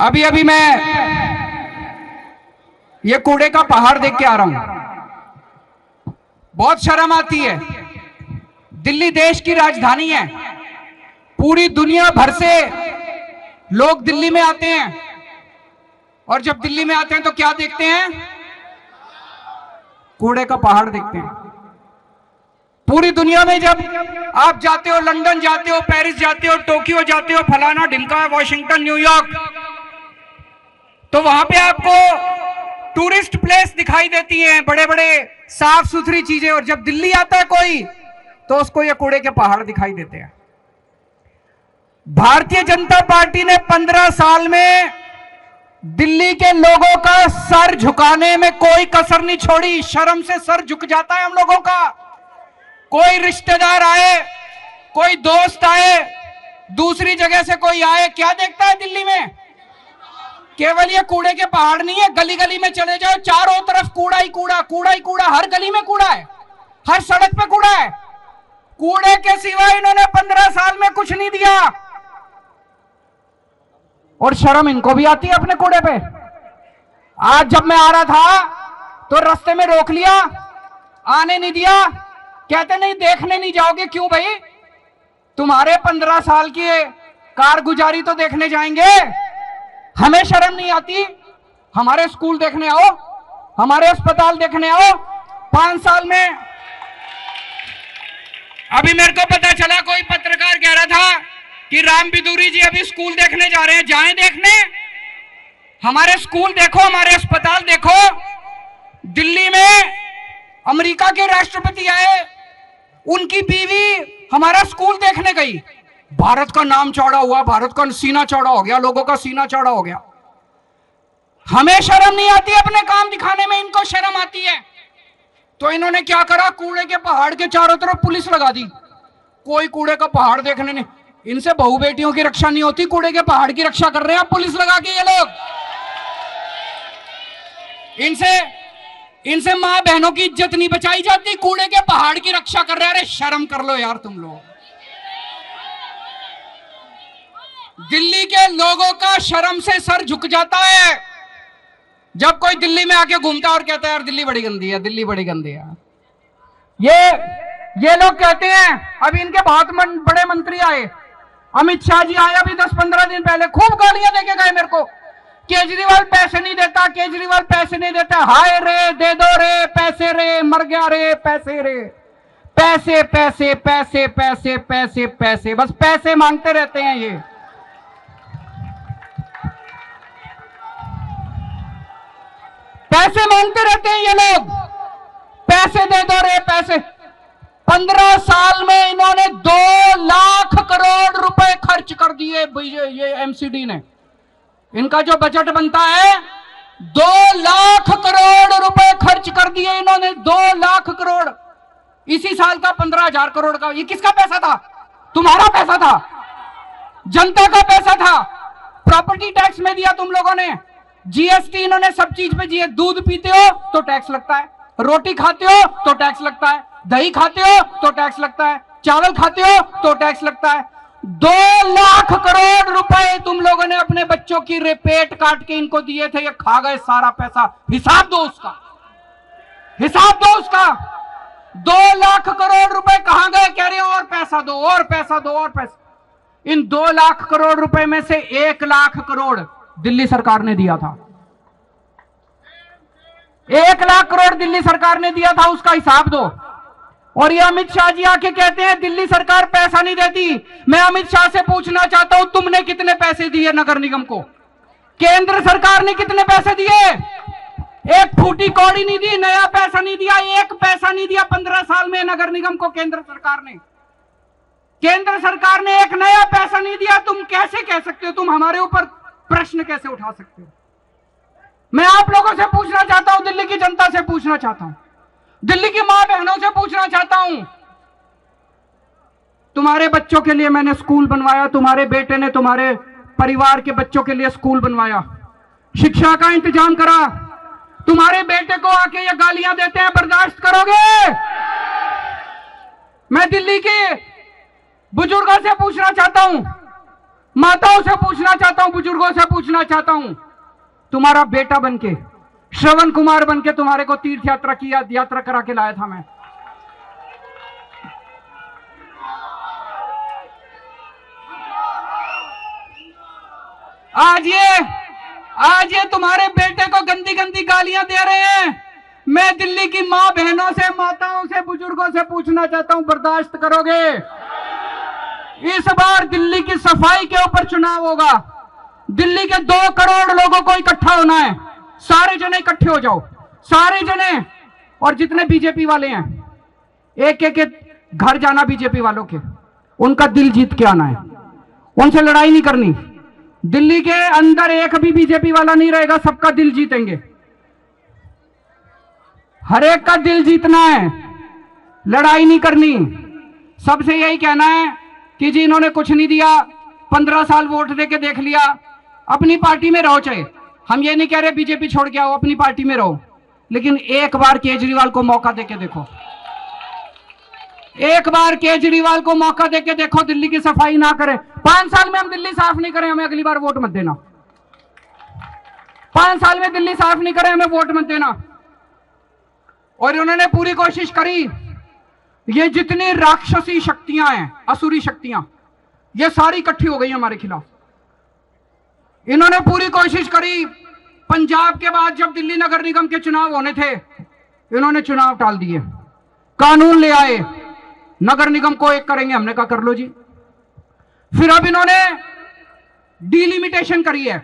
अभी अभी मैं ये कूड़े का पहाड़ देख के आ रहा हूं। बहुत शर्म आती है। दिल्ली देश की राजधानी है। पूरी दुनिया भर से लोग दिल्ली में आते हैं और जब दिल्ली में आते हैं तो क्या देखते हैं? कूड़े का पहाड़ देखते हैं। पूरी दुनिया में जब आप जाते हो, लंदन जाते हो, पेरिस जाते हो, टोक्यो जाते हो, फलाना ढिमका, वॉशिंगटन, न्यूयॉर्क, तो वहां पे आपको टूरिस्ट प्लेस दिखाई देती हैं, बड़े बड़े साफ सुथरी चीजें। और जब दिल्ली आता है कोई तो उसको ये कूड़े के पहाड़ दिखाई देते हैं। भारतीय जनता पार्टी ने 15 साल में दिल्ली के लोगों का सर झुकाने में कोई कसर नहीं छोड़ी। शर्म से सर झुक जाता है हम लोगों का। कोई रिश्तेदार आए, कोई दोस्त आए, दूसरी जगह से कोई आए, क्या देखता है दिल्ली में? केवल ये कूड़े के पहाड़ नहीं है। गली गली में चले जाओ, चारों तरफ कूड़ा ही कूड़ा, कूड़ा ही कूड़ा। हर गली में कूड़ा है, हर सड़क पे कूड़ा है। कूड़े के सिवा इन्होंने 15 साल में कुछ नहीं दिया। और शर्म इनको भी आती है अपने कूड़े पे। आज जब मैं आ रहा था तो रास्ते में रोक लिया, आने नहीं दिया। कहते नहीं, देखने नहीं जाओगे। क्यों भाई? तुम्हारे 15 साल की कारगुजारी तो देखने जाएंगे। हमें शर्म नहीं आती? हमारे स्कूल देखने आओ, हमारे अस्पताल देखने आओ। 5 साल में अभी मेरे को पता चला, कोई पत्रकार कह रहा था कि राम बिदूरी जी अभी स्कूल देखने जा रहे हैं। जाएं देखने, हमारे स्कूल देखो, हमारे अस्पताल देखो। दिल्ली में अमेरिका के राष्ट्रपति आए, उनकी बीवी हमारा स्कूल देखने गई। भारत का नाम चौड़ा हुआ, भारत का सीना चौड़ा हो गया, लोगों का सीना चौड़ा हो गया। हमें शर्म नहीं आती अपने काम दिखाने में, इनको शर्म आती है। तो इन्होंने क्या करा? कूड़े के पहाड़ के चारों तरफ पुलिस लगा दी। कोई कूड़े का पहाड़ देखने नहीं। इनसे बहू बेटियों की रक्षा नहीं होती, कूड़े के पहाड़ की रक्षा कर रहे हैं पुलिस लगा के ये लोग। इनसे मां बहनों की इज्जत नहीं बचाई जाती, कूड़े के पहाड़ की रक्षा कर रहे हैं। अरे शर्म कर लो यार तुम लोग। दिल्ली के लोगों का शर्म से सर झुक जाता है जब कोई दिल्ली में आके घूमता और कहता है यार दिल्ली बड़ी गंदी है, दिल्ली बड़ी गंदी है। ये लोग कहते हैं। अभी इनके बहुत बड़े मंत्री आए, अमित शाह जी आए अभी 10-15 दिन पहले, खूब गालियां देके गए मेरे को। केजरीवाल पैसे नहीं देता, केजरीवाल पैसे नहीं देता। हाय रे, दे दो रे पैसे रे, मर गया रे पैसे रे। पैसे पैसे पैसे पैसे पैसे पैसे, बस पैसे मांगते रहते हैं ये। पैसे मांगते रहते हैं ये लोग। पैसे दे दो रे पैसे। 15 साल में इन्होंने 2 लाख करोड़ रुपए खर्च कर दिए। ये एमसीडी ने, इनका जो बजट बनता है 2 लाख करोड़ रुपए खर्च कर दिए इन्होंने। 2 लाख करोड़। इसी साल का 15,000 करोड़ का। ये किसका पैसा था? तुम्हारा पैसा था, जनता का पैसा था। प्रॉपर्टी टैक्स में दिया तुम लोगों ने, जीएसटी इन्होंने सब चीज पे दिए। दूध पीते हो तो टैक्स लगता है, रोटी खाते हो तो टैक्स लगता है, दही खाते हो तो टैक्स लगता है, चावल खाते हो तो टैक्स लगता है। 2 लाख करोड़ रुपए तुम लोगों ने अपने बच्चों की पेट काट के इनको दिए थे। ये खा गए सारा पैसा। हिसाब दो उसका, हिसाब दो उसका। 2 लाख करोड़ रुपए कहां गए? कह रहे हो और पैसा दो, और पैसा दो, और पैसा। इन 2 लाख करोड़ रुपए में से 1 लाख करोड़ दिल्ली सरकार ने दिया था। 1 लाख करोड़ दिल्ली सरकार ने दिया था, उसका हिसाब दो। और ये अमित शाह जी आके कहते हैं दिल्ली सरकार पैसा नहीं देती। मैं अमित शाह से पूछना चाहता हूं, तुमने कितने पैसे दिए नगर निगम को? केंद्र सरकार ने कितने पैसे दिए? एक फूटी कौड़ी नहीं दी, नया पैसा नहीं दिया, 1 पैसा नहीं दिया 15 साल में नगर निगम को केंद्र सरकार ने। केंद्र सरकार ने 1 नया पैसा नहीं दिया। तुम कैसे कह सकते हो? तुम हमारे ऊपर प्रश्न कैसे उठा सकते हो? मैं आप लोगों से पूछना चाहता हूं, दिल्ली की जनता से पूछना चाहता हूं, दिल्ली की मां बहनों से पूछना चाहता हूं। तुम्हारे बच्चों के लिए मैंने स्कूल बनवाया, तुम्हारे बेटे ने तुम्हारे परिवार के बच्चों के लिए स्कूल बनवाया, शिक्षा का इंतजाम करा। तुम्हारे बेटे को आके ये गालियां देते हैं, बर्दाश्त करोगे? मैं दिल्ली के बुजुर्गों से पूछना चाहता हूं, माताओं से पूछना चाहता हूं, बुजुर्गों से पूछना चाहता हूं, तुम्हारा बेटा बनके, श्रवण कुमार बनके तुम्हारे को तीर्थ यात्रा की यात्रा करा के लाया था मैं। आज ये तुम्हारे बेटे को गंदी गंदी गालियां दे रहे हैं। मैं दिल्ली की मां बहनों से, माताओं से, बुजुर्गों से पूछना चाहता हूं, बर्दाश्त करोगे? इस बार दिल्ली की सफाई के ऊपर चुनाव होगा। दिल्ली के 2 करोड़ लोगों को इकट्ठा होना है। सारे जने इकट्ठे हो जाओ, सारे जने। और जितने बीजेपी वाले हैं, एक एक घर जाना बीजेपी वालों के, उनका दिल जीत के आना है। उनसे लड़ाई नहीं करनी। दिल्ली के अंदर एक भी बीजेपी वाला नहीं रहेगा, सबका दिल जीतेंगे। हर एक का दिल जीतना है, लड़ाई नहीं करनी। सबसे यही कहना है कि जी इन्होंने कुछ नहीं दिया, 15 साल वोट देके देख लिया, अपनी पार्टी में रहो। चाहे हम ये नहीं कह रहे बीजेपी छोड़ के आओ, अपनी पार्टी में रहो, लेकिन एक बार केजरीवाल को मौका देके देखो। एक बार केजरीवाल को मौका देके देखो, दिल्ली की सफाई ना करे। 5 साल में हम दिल्ली साफ नहीं करें, हमें अगली बार वोट मत देना। 5 साल में दिल्ली साफ नहीं करें, हमें वोट मत देना। और उन्होंने पूरी कोशिश करी, ये जितनी राक्षसी शक्तियां हैं, असुरी शक्तियां, ये सारी इकट्ठी हो गई हमारे खिलाफ। इन्होंने पूरी कोशिश करी। पंजाब के बाद जब दिल्ली नगर निगम के चुनाव होने थे, इन्होंने चुनाव टाल दिए, कानून ले आए, नगर निगम को एक करेंगे। हमने कहा कर लो जी। फिर अब इन्होंने डिलिमिटेशन करी है,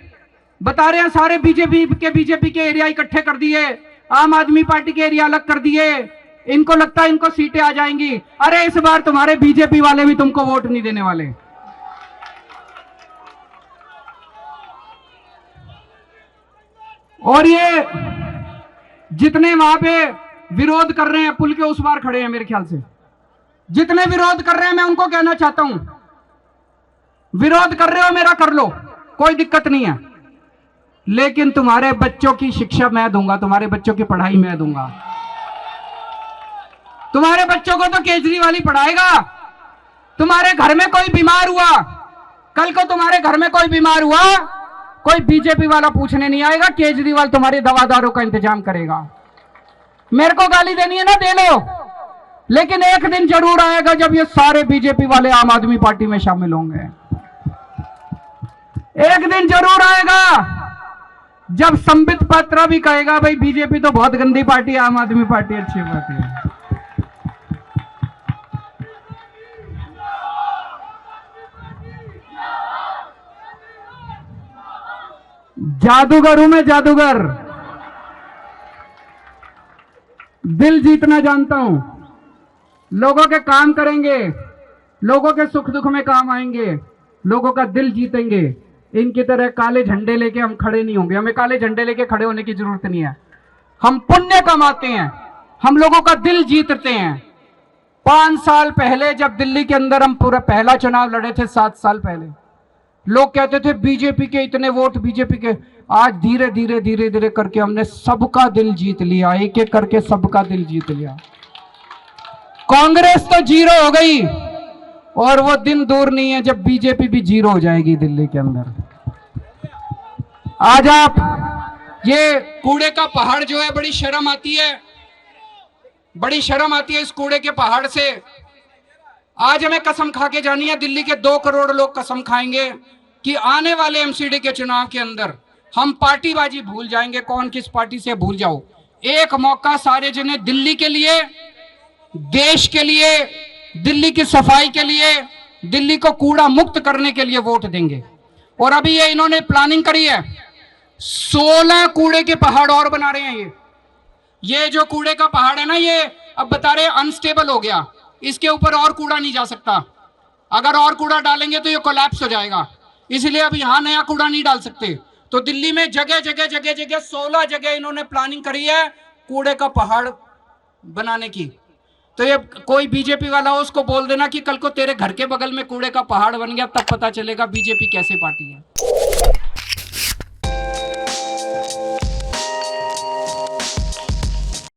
बता रहे हैं सारे बीजेपी के एरिया इकट्ठे कर दिए, आम आदमी पार्टी के एरिया अलग कर दिए। इनको लगता है इनको सीटें आ जाएंगी। अरे इस बार तुम्हारे बीजेपी वाले भी तुमको वोट नहीं देने वाले। और ये जितने वहां पे विरोध कर रहे हैं, पुल के उस पार खड़े हैं, मेरे ख्याल से जितने विरोध कर रहे हैं, मैं उनको कहना चाहता हूं, विरोध कर रहे हो मेरा कर लो, कोई दिक्कत नहीं है, लेकिन तुम्हारे बच्चों की शिक्षा मैं दूंगा, तुम्हारे बच्चों की पढ़ाई मैं दूंगा। तुम्हारे बच्चों को तो केजरीवाल ही पढ़ाएगा। तुम्हारे घर में कोई बीमार हुआ, कल को तुम्हारे घर में कोई बीमार हुआ, कोई बीजेपी वाला पूछने नहीं आएगा, केजरीवाल तुम्हारी दवादारों का इंतजाम करेगा। मेरे को गाली देनी है ना, दे लो, लेकिन एक दिन जरूर आएगा जब ये सारे बीजेपी वाले आम आदमी पार्टी में शामिल होंगे। एक दिन जरूर आएगा जब संबित पात्रा भी कहेगा भाई बीजेपी तो बहुत गंदी पार्टी है, आम आदमी पार्टी अच्छी पार्टी है। जादूगर हूं मैं, जादूगर। दिल जीतना जानता हूं। लोगों के काम करेंगे, लोगों के सुख दुख में काम आएंगे, लोगों का दिल जीतेंगे। इनकी तरह काले झंडे लेके हम खड़े नहीं होंगे। हमें काले झंडे लेके खड़े होने की जरूरत नहीं है। हम पुण्य कमाते हैं, हम लोगों का दिल जीतते हैं। 5 साल पहले जब दिल्ली के अंदर हम पूरा पहला चुनाव लड़े थे, 7 साल पहले, लोग कहते थे बीजेपी के इतने वोट, बीजेपी के। आज धीरे धीरे करके हमने सबका दिल जीत लिया, एक एक करके सबका दिल जीत लिया। कांग्रेस तो 0 हो गई, और वो दिन दूर नहीं है जब बीजेपी भी 0 हो जाएगी दिल्ली के अंदर। आज आप ये कूड़े का पहाड़ जो है, बड़ी शर्म आती है, बड़ी शर्म आती है इस कूड़े के पहाड़ से। आज हमें कसम खा के जानी है, दिल्ली के 2 करोड़ लोग कसम खाएंगे कि आने वाले एमसीडी के चुनाव के अंदर हम पार्टीबाजी भूल जाएंगे। कौन किस पार्टी से भूल जाओ, एक मौका सारे जने दिल्ली के लिए, देश के लिए, दिल्ली की सफाई के लिए, दिल्ली को कूड़ा मुक्त करने के लिए वोट देंगे। और अभी ये इन्होंने प्लानिंग करी है, 16 कूड़े के पहाड़ और बना रहे हैं। ये जो कूड़े का पहाड़ है ना, ये अब बता रहे अनस्टेबल हो गया, इसके ऊपर और कूड़ा नहीं जा सकता। अगर और कूड़ा डालेंगे तो ये कोलैप्स हो जाएगा, इसलिए अब यहां नया कूड़ा नहीं डाल सकते। तो दिल्ली में जगह जगह 16 जगह इन्होंने प्लानिंग करी है कूड़े का पहाड़ बनाने की। तो ये कोई बीजेपी वाला हो, उसको बोल देना कि कल को तेरे घर के बगल में कूड़े का पहाड़ बन गया, तब पता चलेगा बीजेपी कैसी पार्टी है।